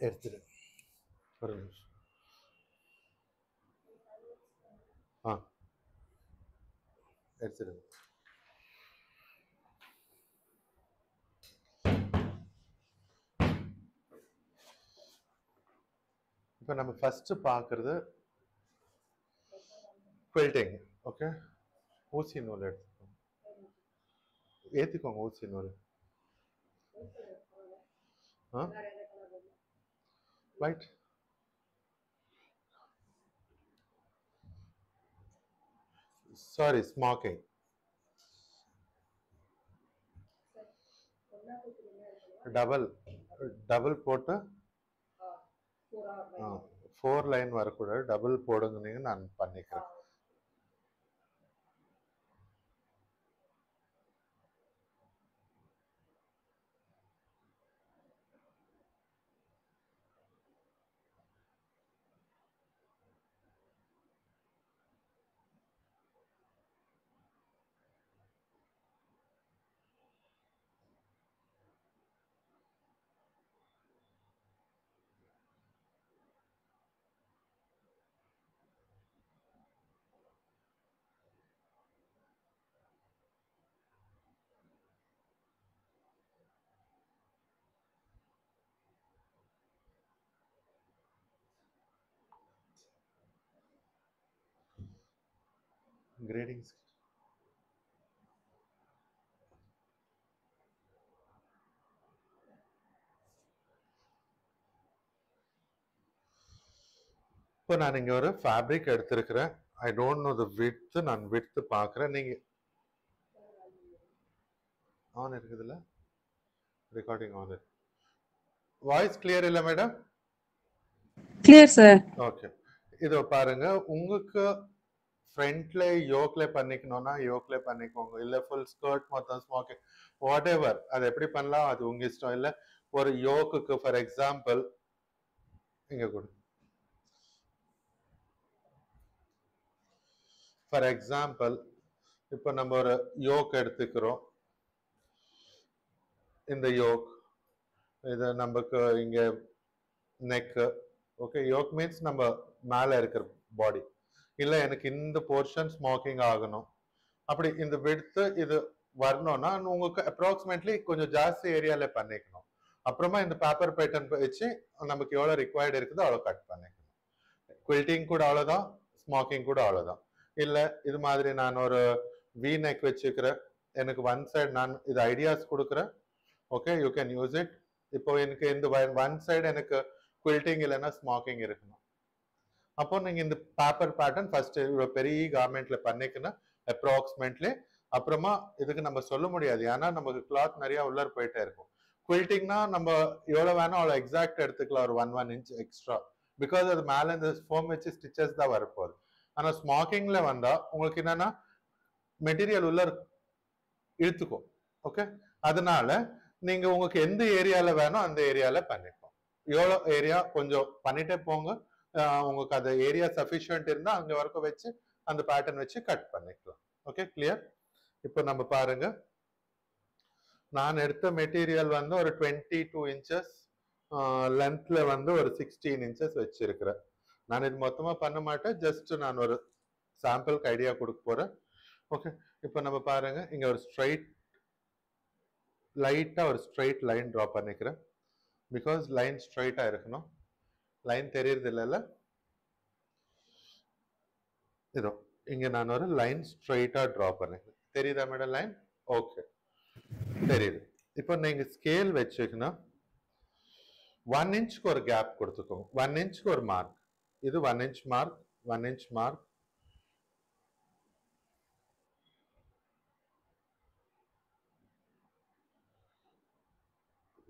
எடுத்துடு ஒரு நிமிஷம். எடுத்துடு. இப்போ நம்ம ஃபர்ஸ்ட் பார்க்கறது குவில்டிங். ஓகே, ஊசி நூல் எடுத்துக்கோங்க, ஏற்றிக்கோங்க ஊசி நூல். ரைட். Sorry, smoking. டபுள் போட்டு 4 லைன் வரக்கூடாது, டபுள் போடுங்க, நான் பண்ணிக்கிறேன். கிரேடிங்ஸ். இப்போ நான் இங்க ஒரு ஃபேப்ரிக் எடுத்திருக்கிறேன். I don't know the width. நான் விட்த் பார்க்குறேன். நீங்க ஆன் இருக்குதுல்ல, ரெக்கார்டிங் ஆன் இருக்கு. வாய்ஸ் கிளியர் இல்லை மேடம்? Clear sir. ஓகே, இதோ பாருங்க, உங்களுக்கு ஃப்ரண்ட்ல யோக்ல பண்ணிக்கணும்னா யோக்ல பண்ணிக்கோங்க, இல்ல ஃபுல் ஸ்கர்ட் மொத்தம் ஸ்மோக்கிங் வாட் எவர், அது எப்படி பண்ணலாம், அது உங்க இஷ்டம். இல்ல ஒரு யோக்குக்கு ஃபார் எக்ஸாம்பிள் இங்க கொடு. ஃபார் எக்ஸாம்பிள் இப்போ நம்ம ஒரு யோக் எடுத்துக்கிறோம். இந்த யோக் இது நமக்கு இங்க நெக்கு. ஓகே, யோக் மீன்ஸ் நம்ம மேல இருக்கிற பாடி. இல்ல எனக்கு இந்த போர்ஷன் ஸ்மோக்கிங் ஆகணும், அப்படி இந்த விட்த் இது வரணும்னா உங்களுக்கு அப்ராக்சிமேட்லி கொஞ்சம் ஜாஸ்தி ஏரியால பண்ணிக்கணும். அப்புறமா இந்த பேப்பர் பேட்டர்ன் வச்சு நமக்கு எவ்வளவு ரிக்வயர்டு இருக்குதோ அவ்வளோ கட் பண்ணிக்கணும். குவில்டிங் கூட அவ்வளோதான், ஸ்மோக்கிங் கூட அவ்வளோதான். இல்ல இது மாதிரி நான் ஒரு வி நெக் வச்சுக்கிறேன், எனக்கு ஒன் சைடு நான் இது ஐடியாஸ் கொடுக்குறேன். Okay, you can use it. இப்போ எனக்கு இந்த ஒன் சைடு எனக்கு குவில்டிங் இல்லைன்னா ஸ்மோக்கிங் இருக்கணும். அப்போ நீங்க இந்த பேப்பர் பேட்டர்ன் ஃபர்ஸ்ட் பெரிய கார்மெண்ட்ல பண்ணிக்கணும் அப்ராக்சிமேட்லி. அப்புறமா இதுக்கு நம்ம சொல்ல முடியாது, ஏன்னா நமக்கு கிளாத் நிறைய உள்ளார போயிட்டே இருக்கும். குவில்டிங்னா நம்ம எவ்வளவு வேணும் அவ்வளோ எக்ஸாக்ட் எடுத்துக்கலாம், ஒரு 1 inch எக்ஸ்ட்ரா, பிகாஸ் அது மேல இந்த ஃபோம் வச்சு ஸ்டிச்சஸ் தான் வரப்போகுது. ஆனா ஸ்மோக்கிங்ல வந்தா உங்களுக்கு என்னன்னா மெட்டீரியல் உள்ள இழுத்துக்கும். ஓகே, அதனால நீங்க உங்களுக்கு எந்த ஏரியால வேணும் அந்த ஏரியால பண்ணிப்போம். எவ்வளோ ஏரியா கொஞ்சம் பண்ணிட்டே போங்க, உங்களுக்கு அந்த ஏரியா சஃபிஷியன்ட் இருந்தா அங்க வரைக்கும் வச்சு அந்த பேட்டர்ன் வச்சு கட் பண்ணிக்கலாம். Okay, clear? இப்போ நம்ம பாருங்க, நான் எடுத்த மெட்டீரியல் வந்து ஒரு 22 inches, லென்த்ல வந்து ஒரு 16 inches வச்சிருக்கிறேன். நான் இது மொத்தமா பண்ண மாட்டேன், ஜஸ்ட் நான் ஒரு சாம்பிளுக்கு ஐடியா கொடுக்க போறேன். ஓகே, இப்போ நம்ம பாருங்க, இங்க ஒரு ஸ்ட்ரைட் லைட்டா ஒரு ஸ்ட்ரைட் லைன் ட்ரா பண்ணிக்கிறேன், பிகாஸ் லைன் ஸ்ட்ரைட்டா இருக்கணும். லைன் தெரியுது இல்லைல்ல, இதோ இங்க நான் ஒரு லைன் ஸ்ட்ரைட்டா ட்ரா பண்ணிக்கிறேன். தெரியுதா மேடம் லைன்? ஓகே, தெரியுது. இப்போ நீங்க ஸ்கேல் வச்சுக்கணும், 1 inchக்கு ஒரு கேப் கொடுத்துக்கோங்க, 1 inchக்கு ஒரு மார்க். இது 1 inch mark, 1 inch mark,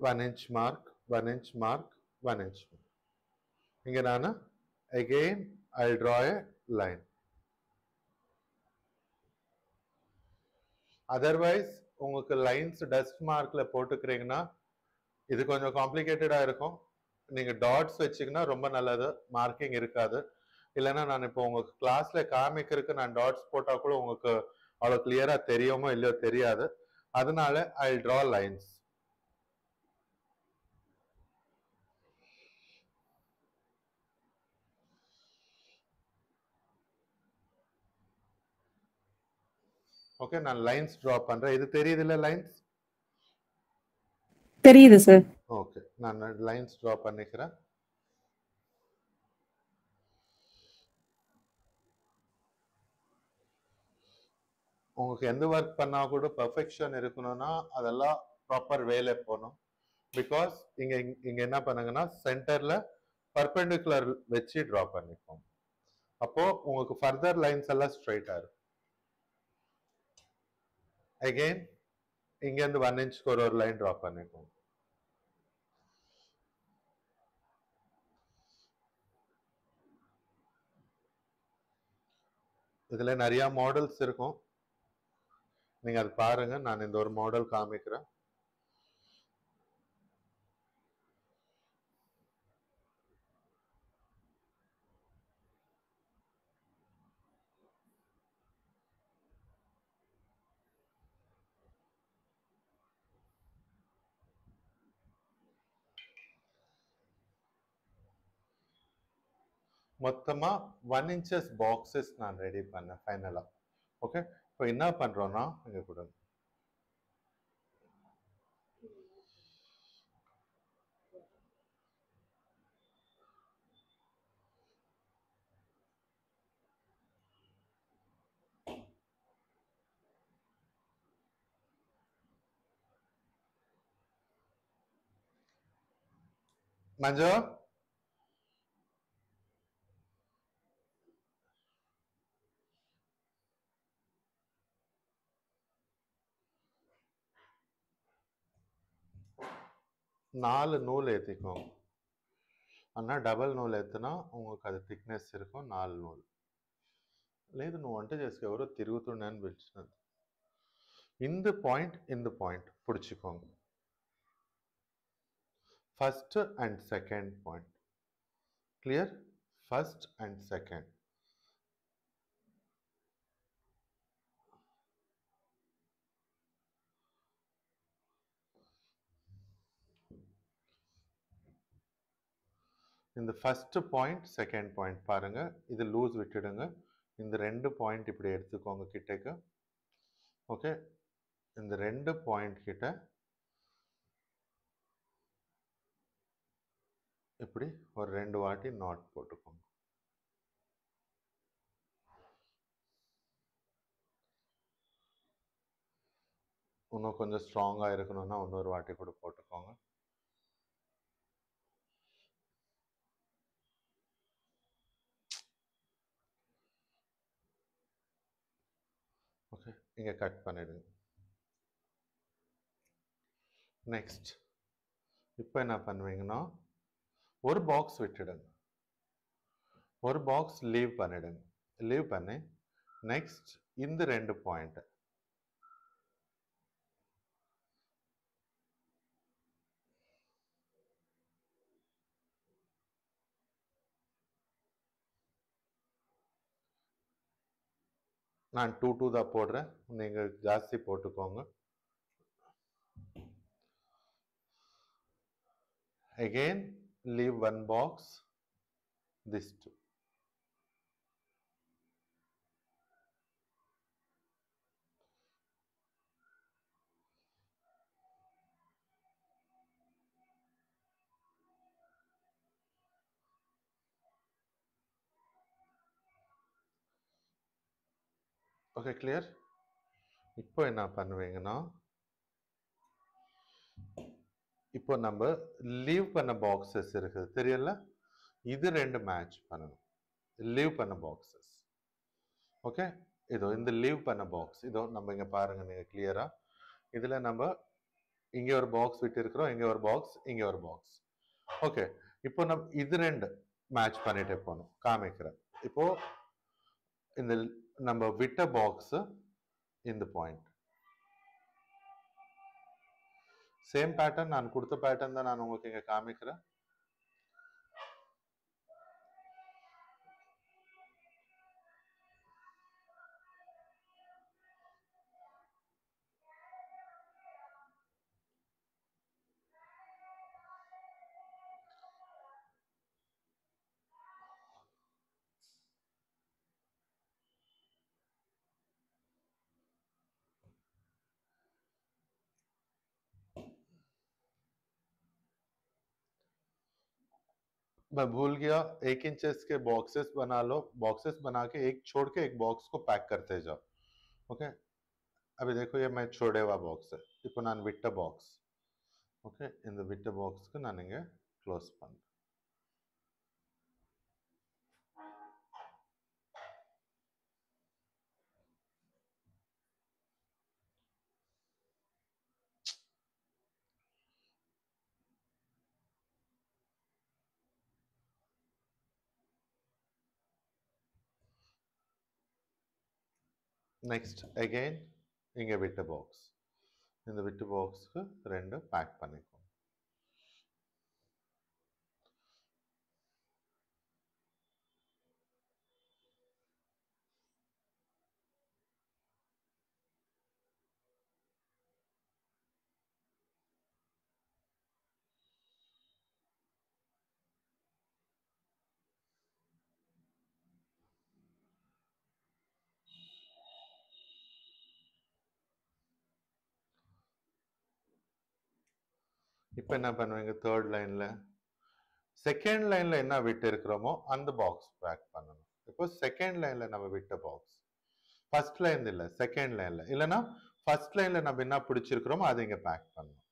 1 inch mark, 1 inch mark, 1 inch. இங்க நான் again I'll draw a line. Otherwise உங்களுக்கு லைன்ஸ் டஸ்ட் மார்க்ல போட்டுக்கிறீங்கன்னா இது கொஞ்சம் காம்ப்ளிகேட்டடா இருக்கும். நீங்க டாட்ஸ் வச்சீங்கன்னா ரொம்ப நல்லது, மார்க்கிங் இருக்காது. இல்லைன்னா நான் இப்போ உங்களுக்கு கிளாஸ்ல காமிக்கிறதுக்கு நான் டாட்ஸ் போட்டா கூட உங்களுக்கு அவ்வளோ கிளியரா தெரியுமோ இல்லையோ தெரியாது. அதனால ஐ டிரா லைன்ஸ். ஓகே, நான் லைன்ஸ் ட்ரா பண்றேன். இது தெரியுதுல்ல லைன்ஸ்? தெரியுது சார். ஓகே, நான் லைன்ஸ் ட்ரா பண்ணிக்கிறேன். உங்களுக்கு எந்த ஒர்க் பண்ணா கூட பெர்ஃபெக்ஷன் இருக்கணும்னா அதெல்லாம் ப்ராப்பர் வேல போகணும். பிகாஸ் இங்க இங்க என்ன பண்ணுங்கன்னா சென்டர்ல பர்பெண்டிகுலர் வச்சு ட்ரா பண்ணிப்போம். அப்போ உங்களுக்கு ஃபர்தர் லைன்ஸ் எல்லாம் ஸ்ட்ரைட்டா இருக்கும். அகைன் இங்க இருந்து 1 இன்ச்க்கு ஒரு லைன் ட்ரா பண்ணிப்போம். இதுல நிறைய மாடல்ஸ் இருக்கும், நீங்க அது பாருங்க. நான் இந்த ஒரு மாடல் காமிக்கிறேன். மொத்தமா 1 inches பாக்ஸஸ் நான் ரெடி பண்ணேன் ஃபைனலா. ஓகே, இப்போ என்ன பண்றோம்னா இங்க கொடுங்க. மஞ்சு, நாலு நூல் ஏற்றிக்கோங்க. ஆனால் டபுள் నూలు ఎత్తున உங்களுக்கு అది థిక్నెస్ இருக்கும் 4 నూలు. లేదు నువ్వు వంట చేసి ఎవరో తిరుగుతుండే అని పిలిచినది. இந்த பாயிண்ட் பிடிச்சிக்கோங்க. First and second point clear. First and second. இந்த ஃபர்ஸ்ட் பாயிண்ட் செகண்ட் பாயிண்ட் பாருங்க, இது லூஸ் விட்டுடுங்க. இந்த ரெண்டு பாயிண்ட் இப்படி எடுத்துக்கோங்க கிட்டக்கு. ஓகே, இந்த ரெண்டு பாயிண்ட் கிட்ட இப்படி ஒரு 2 வாட்டி நாட் போட்டுக்கோங்க. இன்னும் கொஞ்சம் ஸ்ட்ராங்கா இருக்கணும்னா இன்னொரு வாட்டி கூட போட்டுக்கோங்க. ஓகே, இங்க கட் பண்ணிடுங்க. நெக்ஸ்ட் இப்போ என்ன பண்ணுவீங்கன்னா ஒரு பாக்ஸ் விட்டுடுங்க, ஒரு பாக்ஸ் லீவ் பண்ணிடுங்க. லீவ் பண்ணி நெக்ஸ்ட் இந்த ரெண்டு பாயிண்ட் நான் 2 2 தான் போடுறேன், நீங்க ஜாஸ்தி போட்டுக்கோங்க. Again leave one box, this two. Okay, clear. இப்போ என்ன பண்ணுவீங்கன்னா இப்போ நம்ம லீவ் பண்ண பாக்ஸஸ் இருக்குது தெரியல, இது ரெண்டு மேட்ச் பண்ணணும். லீவ் பண்ண பாக்ஸஸ். ஓகே, இதோ இந்த லீவ் பண்ண பாக்ஸ் இதோ நம்ம இங்க பாருங்க நீங்க கிளியரா. இதுல நம்ம இங்க ஒரு பாக்ஸ் விட்டு இருக்கிறோம், இங்க ஒரு பாக்ஸ், இங்க ஒரு பாக்ஸ். ஓகே, இப்போ நம்ம இது ரெண்டு மேட்ச் பண்ணிட்டே போகணும். காமிக்கிறேன். இப்போ இந்த நம்ம விட்ட பாக்ஸ் இந்த பாயிண்ட் சேம் பேட்டர்ன், நான் கொடுத்த பேட்டர்ன் தான் நான் உங்களுக்கு இங்க காமிக்கிறேன். मैं भूल गया 1 इंचेस के बॉक्सेस बना लो, बॉक्सेस बना के एक छोड़ के एक बॉक्स को पैक करते जाओ. ओके, अभी देखो ये मैं छोड़े हुआ बॉक्स है. இப்போ நான் விட்ட பாக்ஸ். ஓகே, இந்த விட்ட பாக்ஸ்க்கு நான் இங்க க்ளோஸ் பண்றேன். நெக்ஸ்ட் அகைன் இங்க விட்ட பாக்ஸ். இந்த விட்ட பாக்ஸ்க்கு ரெண்டு பேக் பண்ணிக்கோ. இப்போ என்ன பண்ணுவீங்க? தேர்ட் லைன்ல செகண்ட் லைன்ல என்ன விட்டு இருக்கிறோமோ அந்த பாக்ஸ் பேக் பண்ணணும். இப்போ செகண்ட் லைன்ல நம்ம விட்ட பாக்ஸ் ஃபர்ஸ்ட் லைன் இல்ல, செகண்ட் லைன்ல. இல்லனா ஃபர்ஸ்ட் லைன்ல நம்ம என்ன பிடிச்சிருக்கிறோமோ அதை இங்க பேக் பண்ணணும்.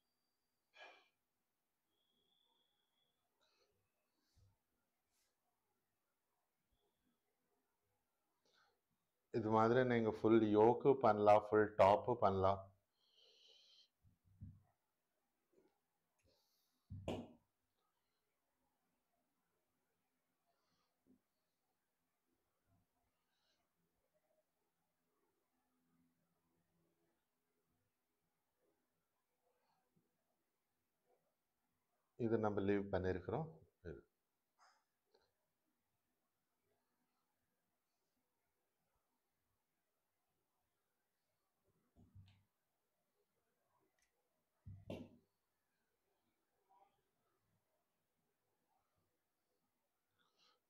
இது மாதிரி நீங்க ஃபுல் யோக்கு பண்ணலாம், ஃபுல் டாப்பு பண்ணலாம். இது நம்ம லீவ் பண்ணியிருக்கிறோம். இது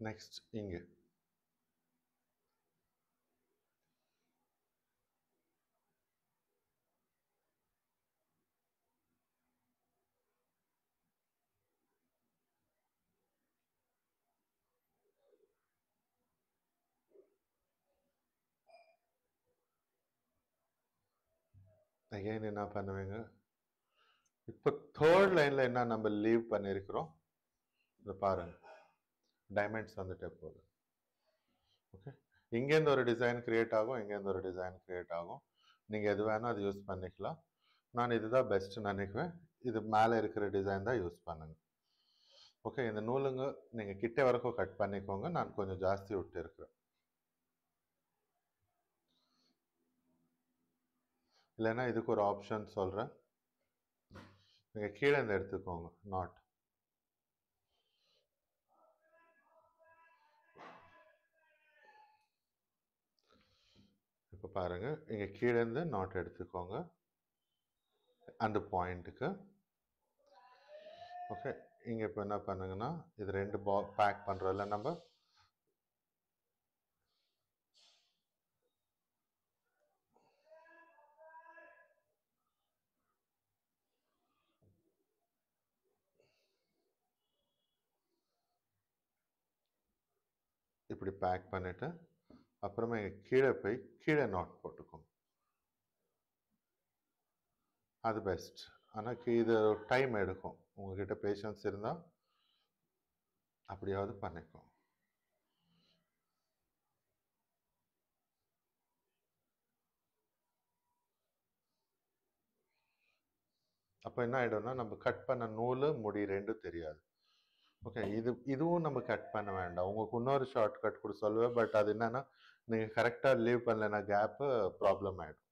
நெக்ஸ்ட் இங்க அகைன் என்ன பண்ணுவீங்க? இப்போ தேர்ட் லைன்ல என்ன நம்ம லீவ் பண்ணியிருக்கிறோம் இதை பாருங்க, டைமண்ட்ஸ் வந்துட்டே போகுது. ஓகே, இங்கேருந்து ஒரு டிசைன் கிரியேட் ஆகும், இங்கேருந்து ஒரு டிசைன் கிரியேட் ஆகும். நீங்கள் எது வேணால் அது யூஸ் பண்ணிக்கலாம். நான் இதுதான் பெஸ்ட்டு நினைக்குவேன். இது மேலே இருக்கிற டிசைன் தான் யூஸ் பண்ணுங்க. ஓகே, இந்த நூலுங்க நீங்கள் கிட்ட வரைக்கும் கட் பண்ணிக்கோங்க. நான் கொஞ்சம் ஜாஸ்தி விட்டு இருக்கிறேன். இல்லைன்னா இதுக்கு ஒரு ஆப்ஷன் சொல்கிறேன். நீங்கள் கீழே இருந்து எடுத்துக்கோங்க நாட். இப்போ பாருங்க, இங்கே கீழே இருந்து நாட் எடுத்துக்கோங்க அந்த பாயிண்ட்டுக்கு. ஓகே, இங்கே இப்போ என்ன பண்ணுங்கன்னா இது ரெண்டு பேக் பண்ணுறோம்ல நம்ம. இப்படி பேக் பண்ணிவிட்டு அப்புறமா இங்கே கீழே போய் கீழே நாட் போட்டுக்கோங்க. அது பெஸ்ட். ஆனால் இது டைம் எடுக்கும். உங்ககிட்ட பேஷன்ஸ் இருந்தால் அப்படியாவது பண்ணிக்கோங்க. அப்போ என்ன ஆகிடும்னா நம்ம கட் பண்ண நூல் முடி ரெண்டும் தெரியாது. ஓகே, இதுவும் நம்ம கட் பண்ண வேண்டாம். உங்களுக்கு இன்னொரு ஷார்ட் கட் கூட சொல்லுவேன். பட் அது என்னன்னா நீங்கள் கரெக்டாக லீவ் பண்ணலைன்னா கேப்பு ப்ராப்ளம் ஆகிடும்.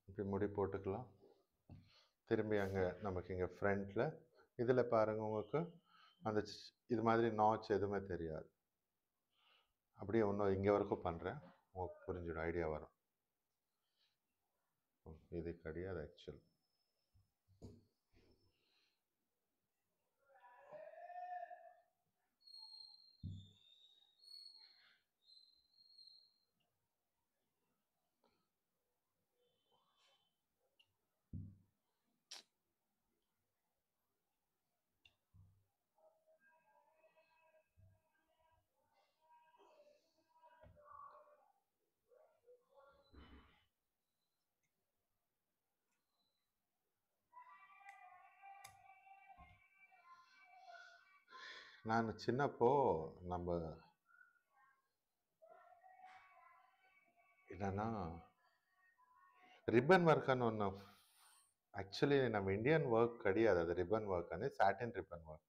இப்படி முடி போட்டுக்கலாம். திரும்பி அங்கே நமக்கு இங்கே ஃப்ரண்ட்டில் இதில் பாருங்கள், உங்களுக்கு அந்த இது மாதிரி நாச் எதுவுமே தெரியாது. அப்படியே இன்னும் இங்கே வரைக்கும் பண்ணுறேன், உங்களுக்கு புரிஞ்சிடும், ஐடியா வரும். இது கிடையாது ஆக்சுவல். நான் சின்னப்போ நம்ம என்னன்னா ரிப்பன் ஒர்க்னு ஒன்று, ஆக்சுவலி நம்ம இந்தியன் ஒர்க் கிடையாது அது, ரிப்பன் ஒர்க்னு சாட்டின் ரிப்பன் ஒர்க்.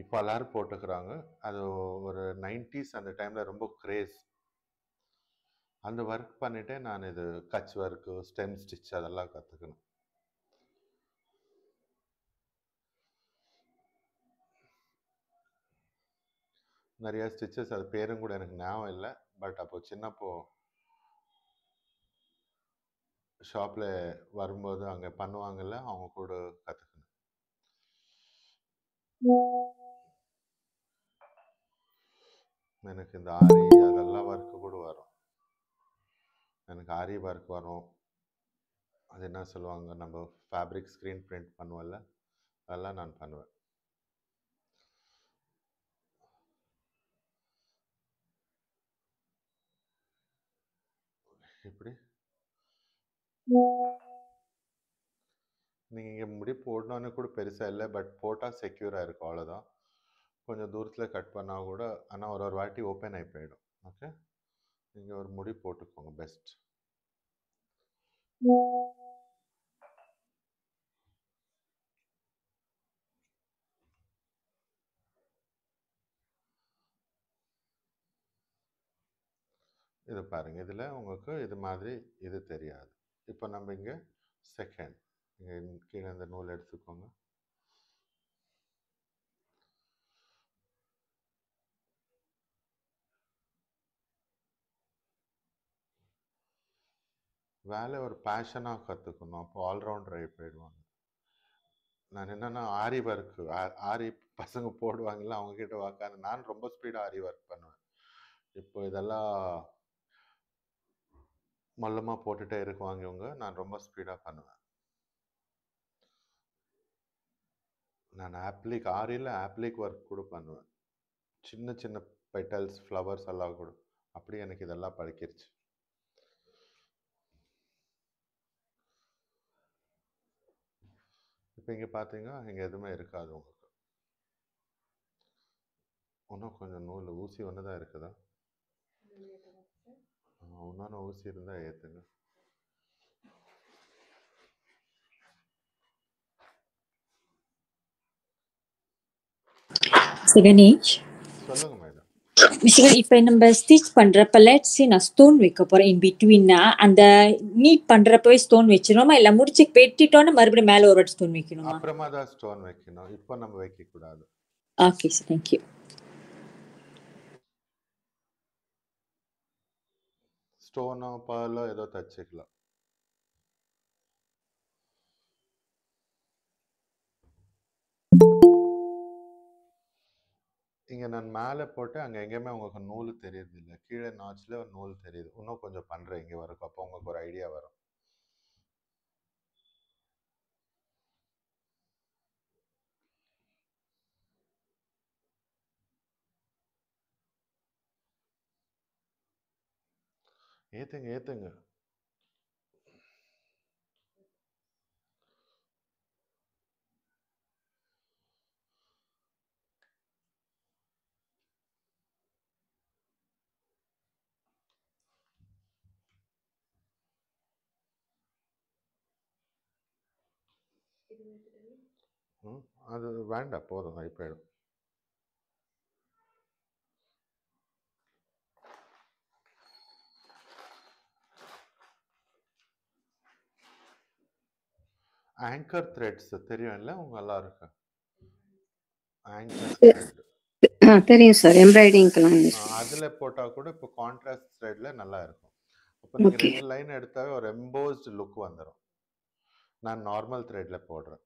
இப்போ எல்லாரும் போட்டுக்கிறாங்க. அது ஒரு 90s அந்த டைமில் ரொம்ப கிரேஸ். அந்த ஒர்க் பண்ணிட்டு நான் இது கட்ச் ஒர்க்கு, ஸ்டெம் ஸ்டிச் அதெல்லாம் கற்றுக்கணும். நிறைய ஸ்டிச்சஸ், அது பேரும் கூட எனக்கு ஞாபகம் இல்லை. பட் அப்போ சின்னப்போ ஷாப்பில் வரும்போது அங்கே பண்ணுவாங்கல்ல, அவங்க கூட கற்றுக்கணும். எனக்கு இந்த ஆரி அதெல்லாம் ஒர்க்கு கூட வரும். எனக்கு ஆரி ஒர்க் வரும். அது என்ன சொல்லுவாங்க, நம்ம ஃபேப்ரிக் ஸ்க்ரீன் பிரிண்ட் பண்ணுவோம்ல, அதெல்லாம் நான் பண்ணுவேன். இப்படி நீங்கள் இங்கே முடி போடணுன்னு கூட பெருசாக இல்லை, பட் போட்டால் செக்யூராக இருக்கும், அவ்வளோதான். கொஞ்சம் தூரத்தில் கட் பண்ணால் கூட, ஆனால் ஒரு வாட்டி ஓப்பன் ஆகி போயிடும். ஓகே, நீங்கள் ஒரு முடி போட்டுக்கோங்க பெஸ்ட். இது பாருங்கள், இதில் உங்களுக்கு இது மாதிரி இது தெரியாது. இப்போ நம்ம இங்கே செகண்ட், இங்கே கீழே இந்த நூல் எடுத்துக்கோங்க. வேலை ஒரு பேஷனாக கற்றுக்கணும், அப்போ ஆல்ரவுண்டர் ஆகி போயிடுவாங்க. நான் என்னென்னா ஆரி ஒர்க்கு, ஆரி பசங்க போடுவாங்கல்ல, அவங்கக்கிட்ட உக்காந்து நான் ரொம்ப ஸ்பீடாக ஆரி ஒர்க் பண்ணுவேன். இப்போ இதெல்லாம் மல்லமாக போட்டுகிட்டே இருக்குவாங்க இவங்க, நான் ரொம்ப ஸ்பீடாக பண்ணுவேன். நான் ஆப்ளிக் ஆரியில் ஆப்ளிக் ஒர்க் கூட பண்ணுவேன், சின்ன சின்ன பெட்டல்ஸ் ஃப்ளவர்ஸ் எல்லாம் கூட. அப்படி எனக்கு இதெல்லாம் பழக்கிருச்சு. இப்போ இங்கே பார்த்தீங்கன்னா இங்கே எதுவுமே இருக்காது உங்களுக்கு. இன்னும் கொஞ்சம் நூல் ஊசி ஒன்று தான் இருக்குதா? இன்னொன்று ஊசி இருந்தால் ஏற்றுங்க. கணேஷ், சொல்லுங்க மேடம். இப்போ நம்ம ஸ்டிச் பண்றப்ப லெட்ஸ் சே நான் ஸ்டோன் வைக்க போறேன் இன் பிட்வீன்னா, அந்த நீட் பண்றப்பவே ஸ்டோன் வச்சிடணுமா, இல்ல முடிச்சு வெட்டிட்டோன்னு மறுபடியும் மேல ஒரு வாட்டி ஸ்டோன் வைக்கணுமா? அப்புறமா தான் ஸ்டோன் வைக்கணும், இப்போ நம்ம வைக்கக்கூடாது. Okay sir, thank you. ஸ்டோனோ பர்லோ ஏதோ தச்சுக்கலாம். இங்கே நான் மேலே போட்டு அங்கே எங்கேயுமே உங்களுக்கு நூல் தெரியுது இல்லை, கீழே நாச்சில் ஒரு நூல் தெரியுது. இன்னும் கொஞ்சம் பண்ணுறேன் இங்கே வரைக்கும், அப்போ உங்களுக்கு ஒரு ஐடியா வரும். ஏற்றுங்க ஏற்றுங்க. அது வேண்டாம், போதும், போயிடும். ஆங்கர் த்ரெட்ஸ் தெரியும்ல உங்க எல்லாருக்கும்? ஆங்கர் த்ரெட் தெரியும் சார், எம்ப்ராய்டிங்க்கெல்லாம். அதில் போட்டால் கூட இப்போ கான்ட்ராஸ்ட் த்ரெட்டில் நல்லா இருக்கும். அப்போ நீங்கள் ஓகே. 2 லைன் எடுத்தாவே ஒரு எம்போஸ்டு லுக் வந்துடும். நான் நார்மல் த்ரெட்டில் போடுறேன்.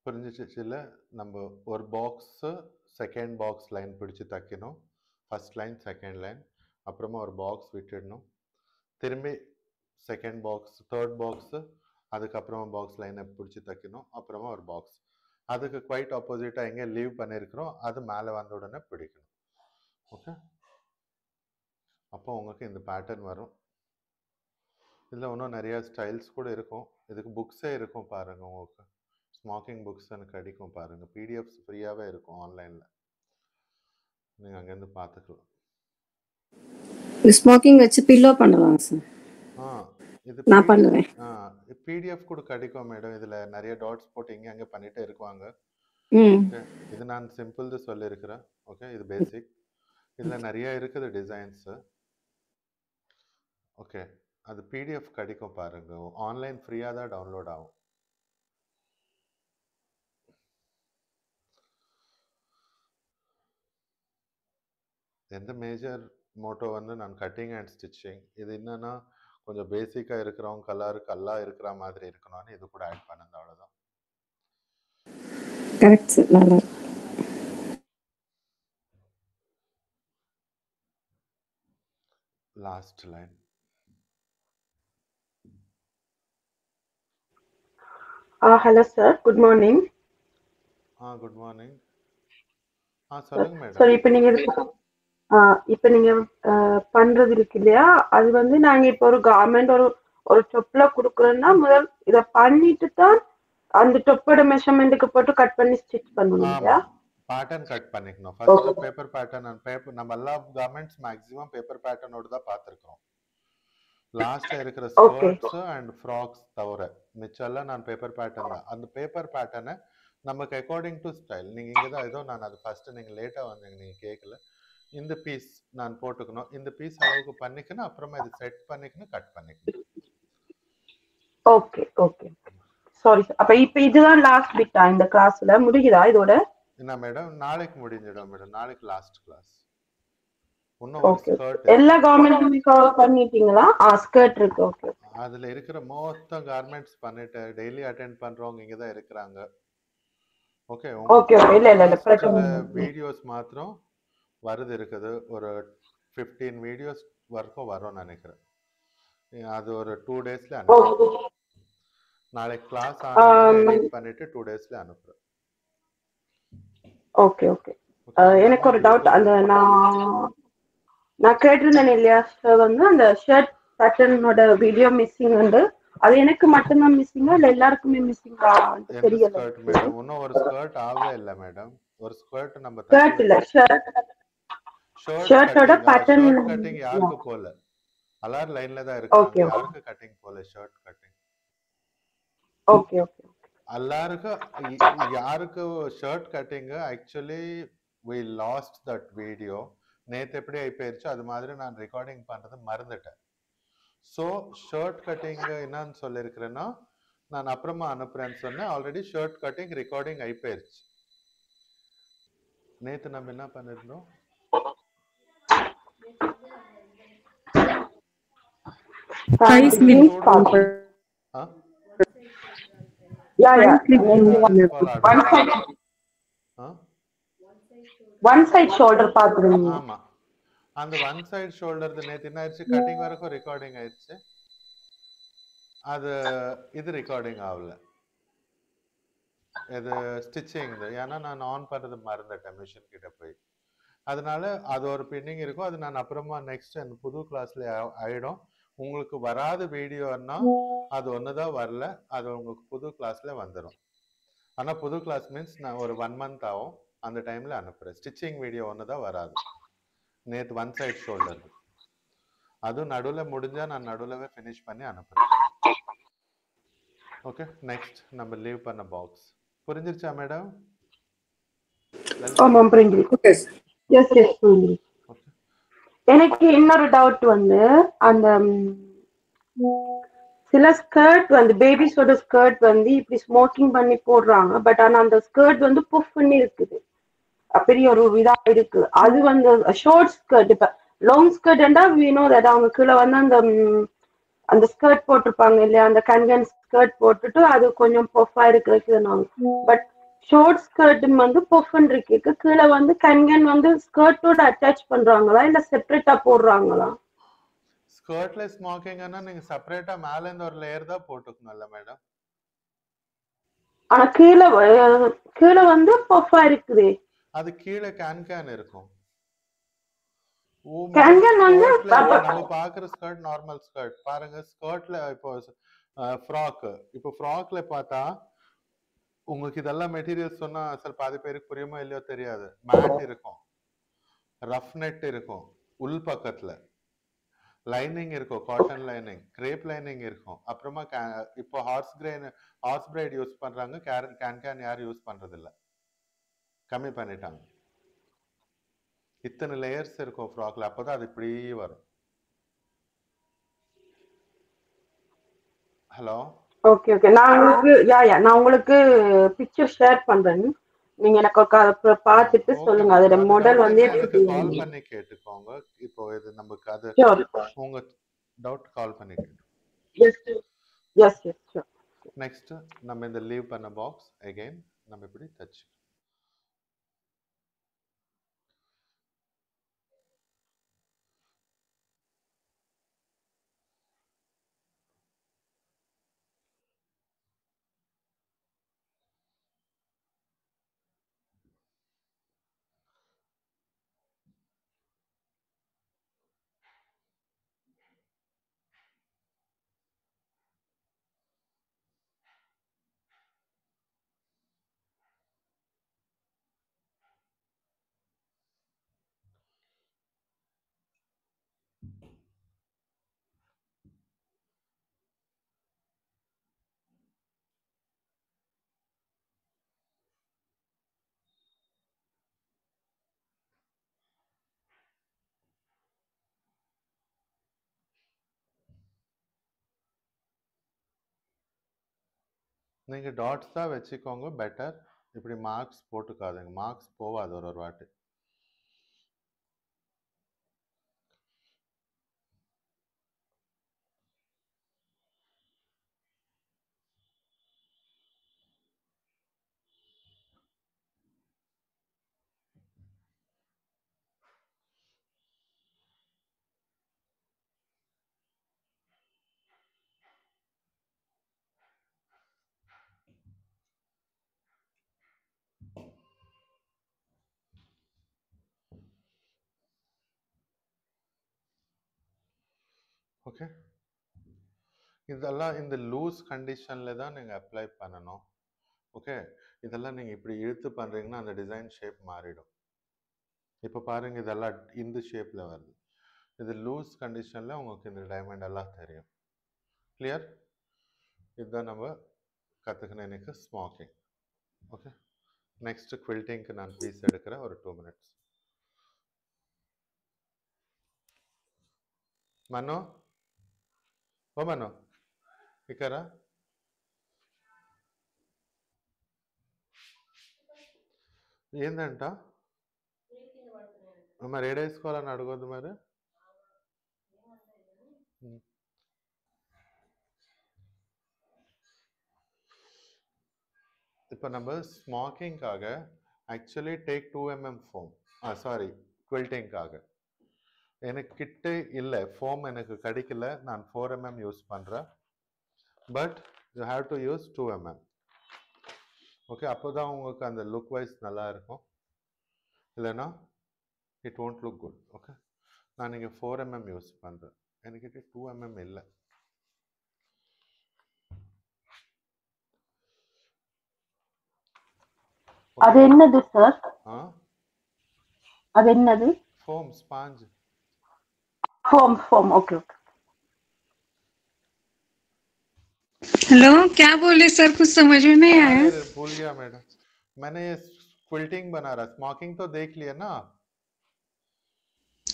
புரிஞ்சிச்சுல? நம்ம ஒரு பாக்ஸு செகண்ட் பாக்ஸ் லைன் பிடிச்சு தைக்கணும். ஃபர்ஸ்ட் லைன், செகண்ட் லைன், அப்புறமா ஒரு பாக்ஸ் விட்டுடணும். திரும்பி செகண்ட் பாக்ஸ், தேர்ட் பாக்ஸு, அதுக்கப்புறமா பாக்ஸ் லைனை பிடிச்சி தைக்கணும். அப்புறமா ஒரு பாக்ஸ். அதுக்கு குவைட் ஆப்போசிட்டாக எங்கே லீவ் பண்ணியிருக்கிறோம் அது மேலே வந்த உடனே பிடிக்கணும். ஓகே, அப்போ உங்களுக்கு இந்த பேட்டர்ன் வரும். இதில் இன்னும் நிறையா ஸ்டைல்ஸ் கூட இருக்கும். இதுக்கு புக்ஸே இருக்கும் பாருங்கள். உங்களுக்கு ஸ்மாக்கிங் புக்ஸ் எனக்கு கிடைக்கும் பாருங்கள். பிடிஎஃப்ஸ் ஃப்ரீயாகவே இருக்கும் ஆன்லைனில். நீங்கள் அங்கேருந்து பார்த்துக்கலாம். ஸ்மோக்கிங் வச்சு பில்லோ பண்ணலாம் சார். இது நான் பண்ணுவேன். பிடிஎஃப் கூட கிடைக்கும் மேடம். இதில் நிறைய டாட்ஸ் போட்டு இங்கே அங்கே பண்ணிட்டு இருக்குவாங்க. இது நான் சிம்பிள் சொல்லியிருக்கிறேன். ஓகே, இது பேசிக். இதில் நிறைய இருக்குது டிசைன்ஸு. ஓகே, அது பிடிஎஃப் கிடைக்கும் பாருங்க. ஆன்லைன் ஃப்ரீயாக தான் டவுன்லோட் ஆகும். எந்த மேஜர் மோட்டோ வந்து நான் கட்டிங் அண்ட் ஸ்டிச்சிங். இது என்னன்னா கொஞ்சம் பேசிக்காக இருக்கிறவங்க கல்லாக இருக்கிற மாதிரி இருக்கணும்னு இது கூட ஆட் பண்ணுது. அவ்வளோதான். Correct sir. நல்லா last line. Hello sir, good morning. Good morning. சொல்லுங்க மேடம். சார், இப்போ நீங்க பண்றது இருக்கு இல்லையா, அது வந்து நாங்க இப்போ ஒரு கார்மெண்ட் ஒரு டொப்ல குடுக்குறோம்னா முதல் இத பண்ணிட்டு தான் அந்த டொப்போட மெஷர்மென்ட்க்கு போட்டு கட் பண்ணி ஸ்டிச் பண்ணணும் இல்லையா? பேட்டர்ன் கட் பண்ணிக்கணும். First paper pattern and paper. நம்ம எல்லா கார்மெண்ட்ஸ் மேக்ஸிமம் பேப்பர் பேட்டர்னோட தான் பார்த்துருக்கோம். லாஸ்ட்ல இருக்கிற ஸ்கர்ட்ஸ் அண்ட் ஃப்ராக்ஸ் தவிர மிச்செல்லாம் நான் பேப்பர் பேட்டர்ன் தான். அந்த பேப்பர் பேட்டர்னை நமக்கு அக்கார்டிங் டு ஸ்டைல். நீங்கள் இங்கே தான் ஏதோ நான் அது ஃபஸ்ட்டு நீங்கள் லேட்டாக வந்தீங்க, நீங்கள் கேட்கல. இந்த பீஸ் நான் போட்டுக்கணும், இந்த பீஸ் அளவுக்கு பண்ணிக்கணும், அப்புறமா இது செட் பண்ணிக்கணும், கட் பண்ணிக்கணும். Okay okay, sorry sir. அப்ப இப்போ இதுதான் லாஸ்ட் பிட்டா இந்த கிளாஸ்ல? முடியுதா இதோட? என்ன மேடம், நாளைக்கு முடிஞ்சிடும் மேடம். நாளைக்கு லாஸ்ட் கிளாஸ். இன்னும் ஒரு ஸ்கர்ட். எல்லா கார்மெண்ட்ஸுமே கவர் பண்ணிட்டீங்களா? ஸ்கர்ட் இருக்கு. ஓகே, அதுல இருக்கிற மொத்த கார்மெண்ட்ஸ் பண்ணிட்டு டெய்லி அட்டெண்ட் பண்றவங்க இங்க தான் இருக்கிறாங்க. ஓகே ஓகே, இல்ல பிரச்சனை. வீடியோஸ் மாத்திரம் வருது இருக்குது. ஒரு 15 வீடியோஸ் வரைக்கும் வரும் நினைக்கிறேன். அது ஒரு 2 டேஸ்ல அனுப்புறேன். நாளைக்கு கிளாஸ் எடிட் பண்ணிட்டு 2 டேஸ்ல அனுப்புறேன். Okay okay. எனக்கு ஒரு டவுட். அந்த நான் கேட்டிருந்தேன் இல்லையா சார், வந்து அந்த ஷர்ட் பேட்டர்னோட வீடியோ மிஸ்ஸிங் வந்து அது எனக்கு மட்டும்தான் மிஸ்ஸிங்கா இல்ல எல்லாருக்குமே மிஸ்ஸிங்கா தெரியல. இன்னும் ஒரு ஸ்கர்ட் ஆகவே இல்ல மேடம். ஒரு ஸ்கர்ட் நம்ம ஸ்கர்ட் இல்ல ஷர்ட்டோட பேட்டர்ன் கட்டிங் யாருக்கு போல எல்லாரும் லைன்ல தான் இருக்காங்க. யாருக்கு கட்டிங் போல ஷர்ட் கட்டிங். Okay okay. எல்லாருக்கும் யாருக்கு shirt cutting actually we lost that video. நேற்று எப்படி ஆயிப்போயிருச்சு அது மாதிரி நான் ரெக்கார்டிங் பண்ணுறது மறந்துட்டேன். ஸோ ஷர்ட் கட்டிங் என்னன்னு சொல்லியிருக்கிறேன்னா நான் அப்புறமா அனுப்புறேன்னு சொன்னேன். ஆல்ரெடி ஷர்ட் கட்டிங் ரெக்கார்டிங் ஆயிப்போயிருச்சு. நேற்று நம்ம என்ன பண்ணிருந்தோம், ஒன் சைடு ஷோல்டர் பாத்துறீங்க. ஆமா, அந்த ஒன் சைடு ஷோல்டர் நேத்து என்ன ஆயிடுச்சு, கட்டிங் வரைக்கும் ரெக்கார்டிங் ஆயிடுச்சு. அது இது ரெக்கார்டிங் ஆகல, இது ஸ்டிச்சிங். ஏன்னா நான் ஆன் பண்றது மறந்துட்டேன் மிஷின் கிட்ட போய். அதனால அது ஒரு பெண்டிங் இருக்கும். அது நான் அப்புறமா நெக்ஸ்ட் அந்த புது கிளாஸ்ல ஆயிடும். உங்களுக்கு வராத வீடியோன்னா அது ஒண்ணுதான் வரல, அது உங்களுக்கு புது கிளாஸ்ல வந்துடும். ஆனா புது கிளாஸ் மீன்ஸ் நான் ஒரு 1 மந்த் ஆகும், அந்த டைம்ல அனுப்புறேன். ஸ்டிச்சிங் வீடியோ ஒண்ணுதான் வராது. நேத்து ஒன் சைட் ஷோல்டர், அதுவும் நடுவில் முடிஞ்சா நான் நடுவில்வே ஃபினிஷ் பண்ணி அனுப்புறேன். ஓகே, நெக்ஸ்ட் நம்ம லீவ் பண்ண பாக்ஸ் புரிஞ்சிருச்சா மேடம்? ஆமாம் புரியுது. Okay sir. எஸ் எஸ் புரியுது. எனக்கு இன்னொரு டவுட் வந்து அந்த சில ஸ்கர்ட் வந்து பேபிஸோட ஸ்கர்ட் வந்து இப்படி ஸ்மோக்கிங் பண்ணி போடுறாங்க. பட் ஆனா அந்த ஸ்கர்ட் வந்து புஃப் பண்ணி இருக்குது, பெரிய ஒரு இதா இருக்கு. அது வந்து ஷார்ட் ஸ்கர்ட். இப்ப லாங் ஸ்கர்ட்னா வீணோ தட் அவங்க கீழே வந்து அந்த அந்த ஸ்கர்ட் போட்டிருப்பாங்க இல்லையா, அந்த கன்கன் ஸ்கர்ட் போட்டுட்டு அது கொஞ்சம் பொஃபா இருக்கிறதுக்கு. பட் ஷார்ட் ஸ்கர்ட் வந்து பொஃப்னு இருக்கு, கீழே வந்து கன்கன் வந்து ஸ்கர்ட்டோட அட்டாச் பண்றாங்களா இல்ல செப்பரேட்டா போடுறாங்களா? ஸ்கர்ட்ல ஸ்மோக்கிங்னா நீங்க செப்பரேட்டா மேல இருந்து ஒரு லேயர் தான் போட்டுக்கணும்ல மேடம். ஆனா கீழே வந்து பஃபா இருக்குது. அது கீழே கேன் இருக்கும். கன்கன் வந்து நம்ம பாக்குற ஸ்கர்ட் நார்மல் ஸ்கர்ட் பாருங்க. ஸ்கர்ட்ல இப்போ ஃப்ராக், இப்போ ஃப்ராக்ல பார்த்தா உங்களுக்கு இதெல்லாம் மெட்டீரியல் சொன்னா சில பாதி பேருக்கு புரியுமோ இல்லையோ தெரியாது. மேட் இருக்கும், ரஃப் நெட் இருக்கும், உள் பக்கத்துல லைனிங் இருக்கும், காட்டன் லைனிங், கிரேப் லைனிங் இருக்கும். அப்புறமா இப்போ ஹார்ஸ் பிரைட் யூஸ் பண்றாங்க, கேன் யாரும் யூஸ் பண்றது இல்ல, கம்மி பண்ணிட்டாங்க. இத்தனை லேயர்ஸ் இருக்கும் ஃப்ராக்ல, அப்பதான் அது இப்படி வரும். ஹலோ, ஓகே ஓகே, நான் உங்களுக்கு பிக்சர் ஷேர் பண்றேன். நீங்க எனக்கு பார்த்துட்டு சொல்லுங்க அதோட மாடல் வந்து எனக்கு கால் பண்ணி கேட்டுக்கோங்க. இப்போ இது நமக்கு அது உங்க டவுட் கால் பண்ணி கேட்டு. S yes sure. நெக்ஸ்ட் நம்ம இந்த லீவ் பண்ண பாக்ஸ் அகைன் நம்ம இப்படி தச்சு நீங்க டாட்ஸ் தான் வச்சுக்கோங்க பெட்டர். இப்படி மார்க்ஸ் போட்டுக்காதுங்க, மார்க்ஸ் போவாது ஒரு வாட்டி. ஓகே, இதெல்லாம் இந்த லூஸ் கண்டிஷன்ல தான் நீங்க அப்ளை பண்ணணும். ஓகே, இதெல்லாம் நீங்க இப்படி இழுத்து பண்றீங்கன்னா அந்த டிசைன் ஷேப் மாறிடும். இப்போ பாருங்க இதெல்லாம் இந்த ஷேப்ல வருது. இது லூஸ் கண்டிஷன்ல உங்களுக்கு இந்த டைமண்ட் எல்லாம் தெரியும். கிளியர்? இதுதான் நம்ம கற்றுக்கணும் இன்னைக்கு ஸ்மோக்கிங். ஓகே, நெக்ஸ்ட் குவில்டிங்க்கு நான் பீஸ் எடுக்கிறேன் ஒரு 2 minutes. மனோ, ఓ మను ఇక్కడ ఏందంట మరి ఏడేసుకోవాలని అడగొద్దు మరి. இப்போ நம்ம ஸ்மோக்கிங்காக actually take 2 mm foam, sorry குவில்டிங்காக எனக்கு கிட்ட இல்லை, ஃபோம் எனக்கு கிடைக்கல, நான் 4 mm யூஸ் பண்ணுறேன். But you have to use 2 mm. Okay, அப்போ தான் உங்களுக்கு அந்த லுக் வைஸ் நல்லா இருக்கும். இல்லைன்னா it won't look good. Okay, நான் இங்கே 4 mm யூஸ் பண்ணுறேன். என்கிட்ட 2 mm இல்லை. அது என்னது சார்? ஆ, அது என்னது? Foam sponge. Foam okay okay. Hello, क्या बोले सर? कुछ समझ में नहीं आया। अरे भूल गया मैडम, मैंने ये क्विल्टिंग बना रहा, स्मोकिंग तो देख लिया ना आप?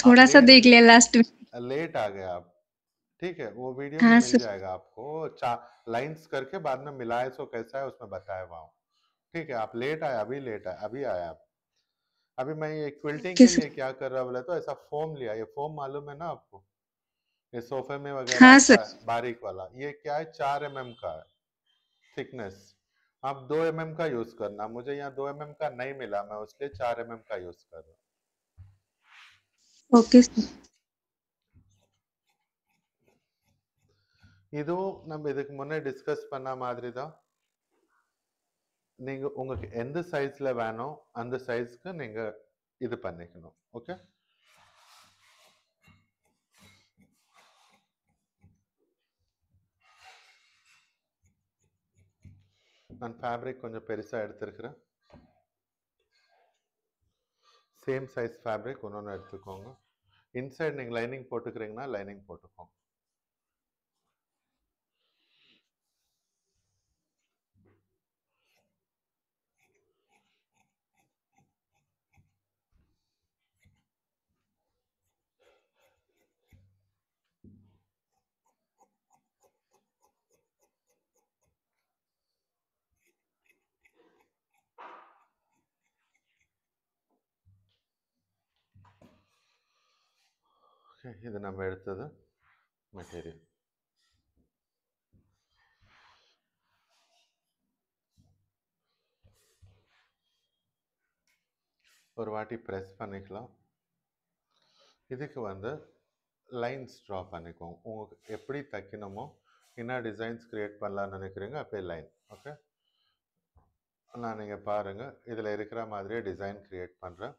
थोड़ा सा लेट देख लिया लास्ट में। लेट आ गए आप, ठीक है, वो वीडियो हाँ में मिल सर। जाएगा आपको, लाइंस करके बाद में मिलाए सो कैसा है उसमें बताया हुआ हूँ, ठीक है। आप लेट आए, अभी लेट आए, अभी आया आप। अभी मैं ये क्विल्टिंग ओके के लिए सर। क्या कर रहा बोले तो ऐसा फोम लिया, ये फोम मालूम है ना आपको, ये सोफे में वगैरह हाँ आता सर। है बारीक वाला, ये क्या है 4 mm का है थिकनेस। आप 2 mm का यूज करना, मुझे यहाँ 2 mm का नहीं मिला, मैं उसलिए 4 mm का यूज कर रहा हूँ। Okay sir. இதுவும் நம்ம இதுக்கு முன்னே டிஸ்கஸ் பண்ண மாதிரி தான். நீங்க உங்களுக்கு எந்த சைஸ்ல வேணும் அந்த சைஸ்க்கு நீங்க இது பண்ணிக்கணும். ஓகே, நான் ஃபேப்ரிக் கொஞ்சம் பெருசா எடுத்திருக்கிறேன். சேம் சைஸ் ஃபேப்ரிக் ஒன்று எடுத்துக்கோங்க. இன்சைட் நீங்கள் லைனிங் போட்டுக்கிறீங்கன்னா லைனிங் போட்டுக்கோங்க. ஓகே, இது நம்ம எடுத்தது மெட்டீரியல். ஒரு வாட்டி ப்ரெஸ் பண்ணிக்கலாம். இதுக்கு வந்து லைன்ஸ் ட்ரா பண்ணிக்கோங்க. உங்களுக்கு எப்படி தைக்கணுமோ, என்ன டிசைன்ஸ் கிரியேட் பண்ணலான்னு நினைக்கிறீங்க அப்படியே லைன். ஓகே, நான் நீங்கள் பாருங்கள், இதில் இருக்கிற மாதிரியே டிசைன் கிரியேட் பண்ணுறேன்.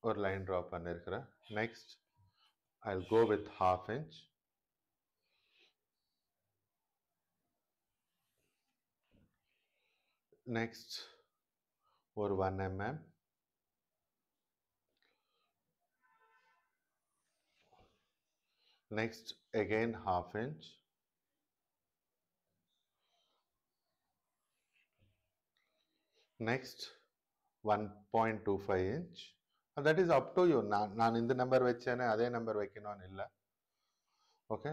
ஒரு லைன் ட்ரா பண்ணியிருக்கிறேன். Next I'll go with 1/2 inch. Next ஒரு 1 mm. Next again 1/2 inch. Next 1.25 inch. That is up to you. நான் இந்த நம்பர் வச்சேனே அதே நம்பர் வைக்கணும்னு இல்லை. Okay,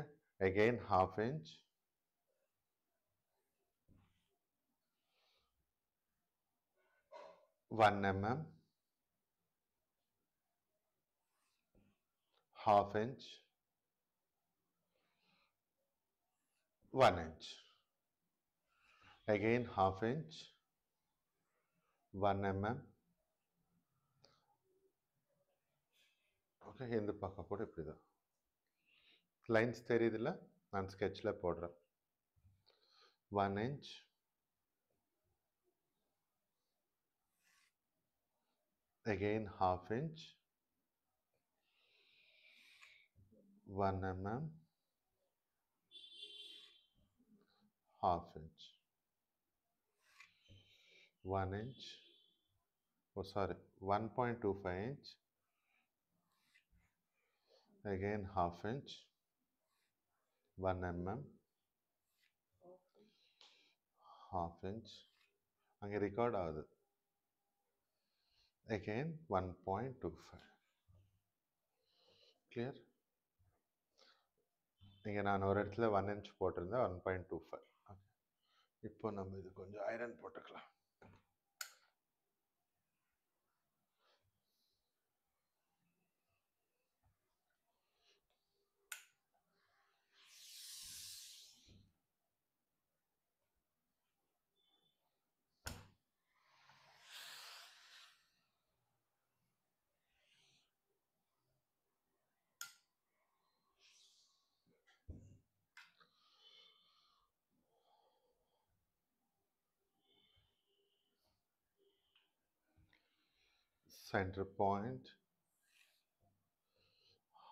again 1/2 inch. One mm. 1/2 inch. 1 inch. Again 1/2 inch. 1 mm. Okay, இந்த பக்கம் கூட இப்படி தான் லைன்ஸ் தெரியுதுல்ல, நான் ஸ்கெட்சில் போடுறேன். 1 inch. Again 1/2 inch. 1 mm. 1/2 inch. 1 inch. Oh sorry, 1.25 inch. Again 1/2 inch. 1 mm. 1/2 inch. அங்கே ரெக்கார்ட் ஆகுது. Again 1.25. கிளியர்? இங்கே நான் ஒரு இடத்துல 1 inch போட்டிருந்தேன், 1.25. ஓகே, இப்போ நம்ம இது கொஞ்சம் ஐரன் போட்டுக்கலாம். center point,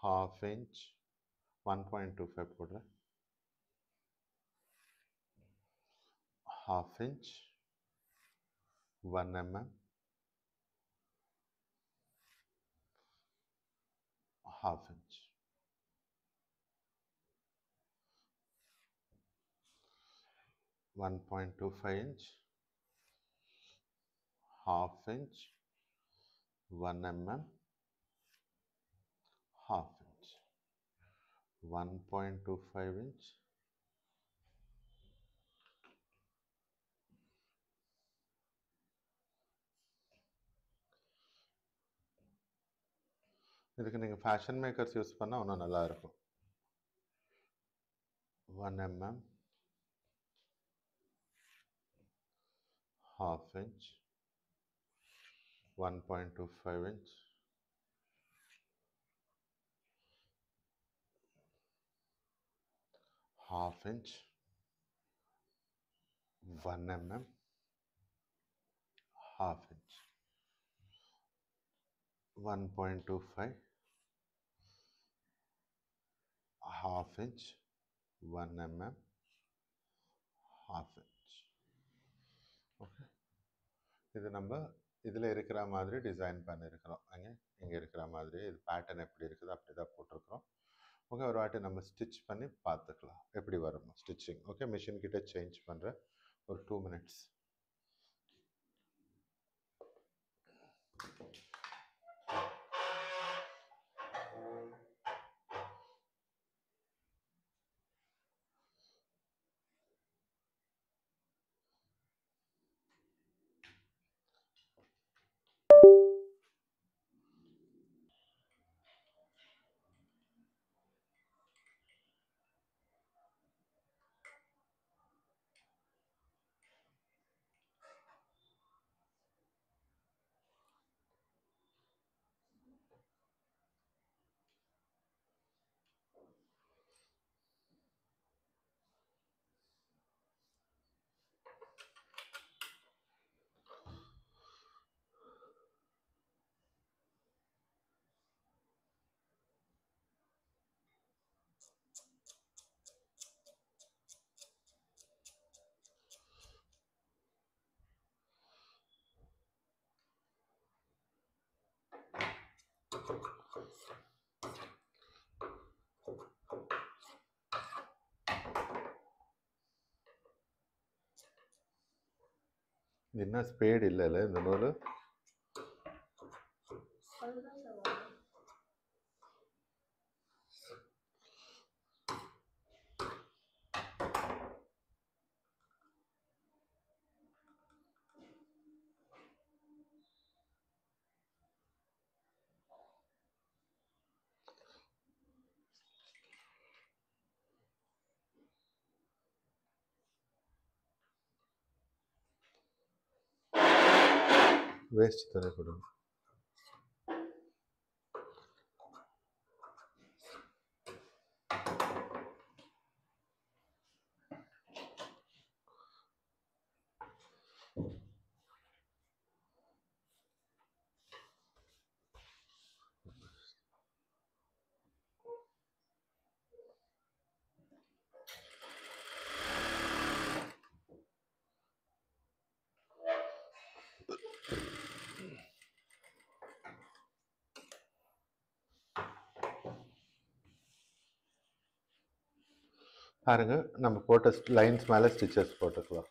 half inch, 1.25 போடுறேன், half inch, 1 mm, half inch. 1.25 inch, half inch, 1 mm, half inch. 1.25 inch, இதுக்கு நீங்கள் ஃபேஷன் மேக்கர்ஸ் யூஸ் பண்ணால் இன்னும் நல்லா இருக்கும். 1 mm, half inch, 1.25 inch, half inch, 1 mm, half inch, 1.25, half inch, 1 mm, half inch. Okay, இது நம்ம இதில் இருக்கிற மாதிரி டிசைன் பண்ணியிருக்கிறோம். இங்கே இருக்கிற மாதிரி இது பேட்டர்ன் எப்படி இருக்குது அப்படி தான் போட்டிருக்கிறோம். ஓகே, ஒரு வாட்டி நம்ம ஸ்டிச் பண்ணி பார்த்துக்கலாம் எப்படி வரும் ஸ்டிச்சிங். ஓகே, மிஷின் கிட்ட சேஞ்ச் பண்ணுறேன் ஒரு 2 minutes. என்ன ஸ்பேட் இல்லைல்ல இந்த நூல். வேஸ்ட் தானே கொடுங்க. பாருங்க, நம்ம போட்ட லைன்ஸ் மேலே ஸ்டிச்சஸ் போட்டுக்கலாம்.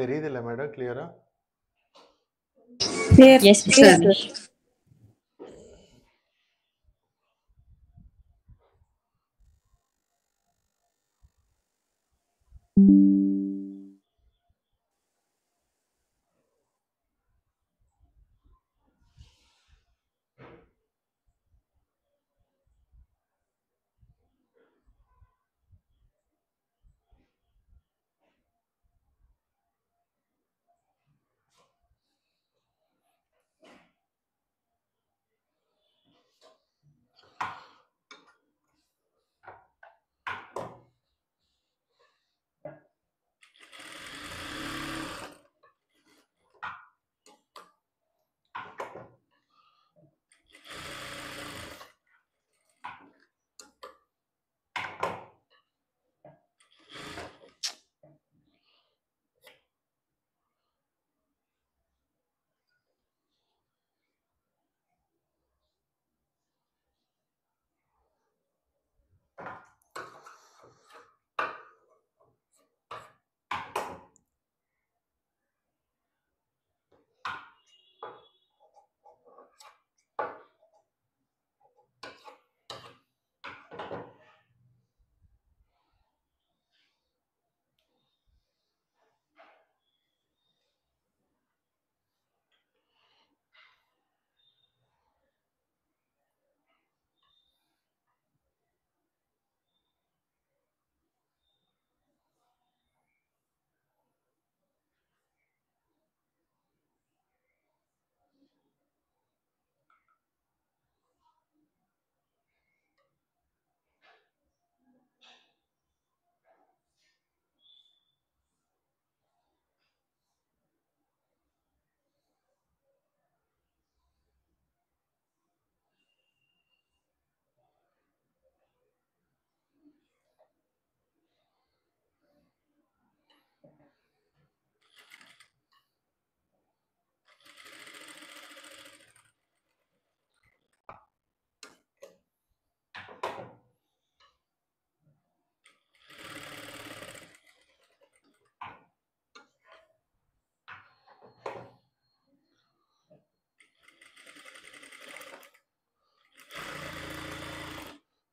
தெரியுதுல்ல மேடம் கிளியரா? Yes, sir. sir.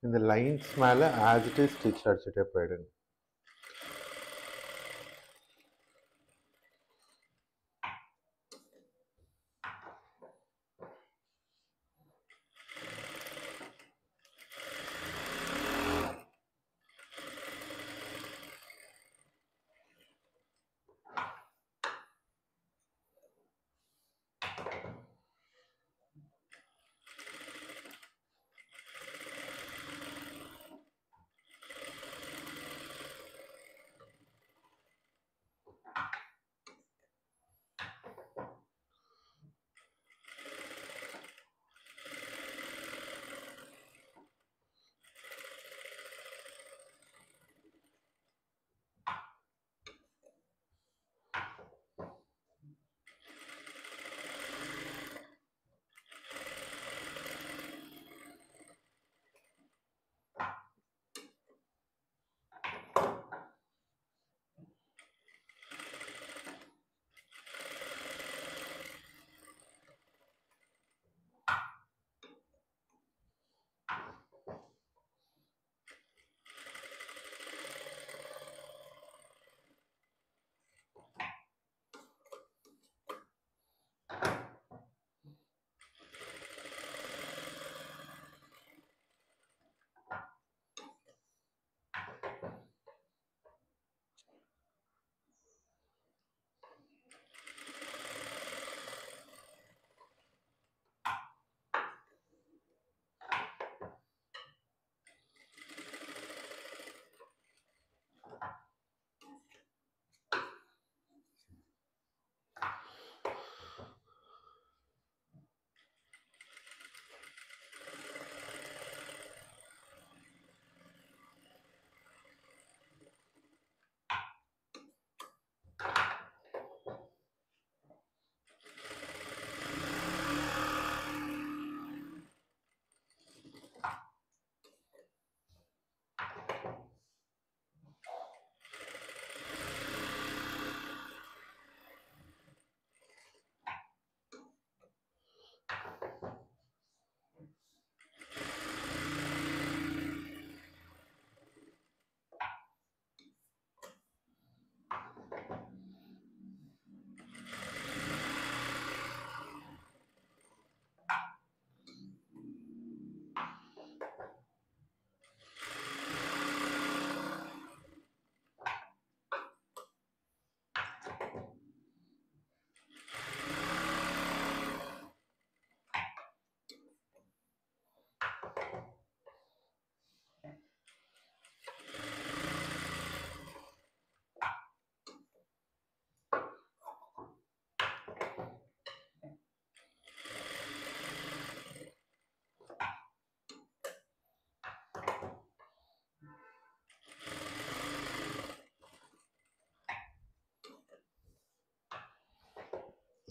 இந்த லைன்ஸ் மேல as it is ஸ்டிச் அடிச்சுட்டே போயிடுங்க.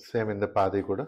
சேம் இந்த பாதி கூட.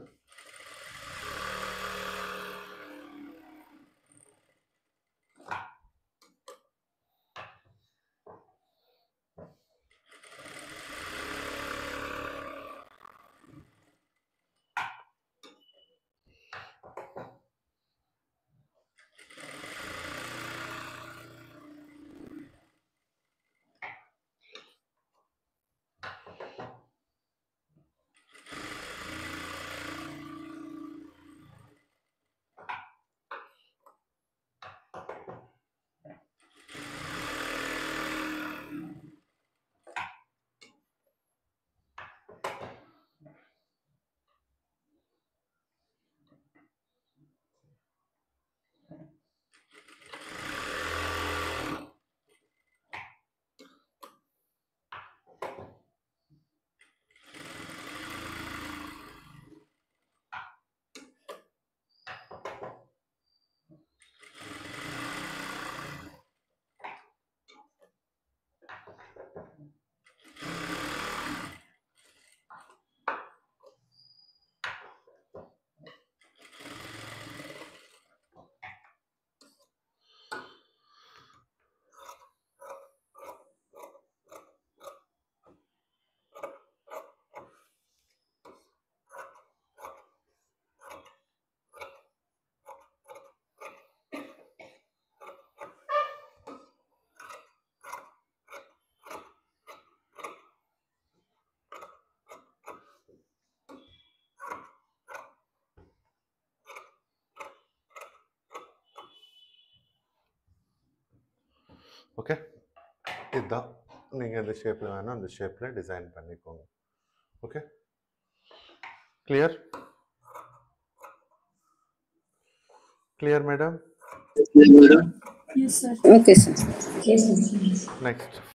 ஓகே, இதுதான். நீங்கள் இந்த ஷேப்பில் வேணால் அந்த ஷேப்பில் டிசைன் பண்ணிக்கோங்க. Okay, clear? Clear madam? Okay sir. Yes, sir. Next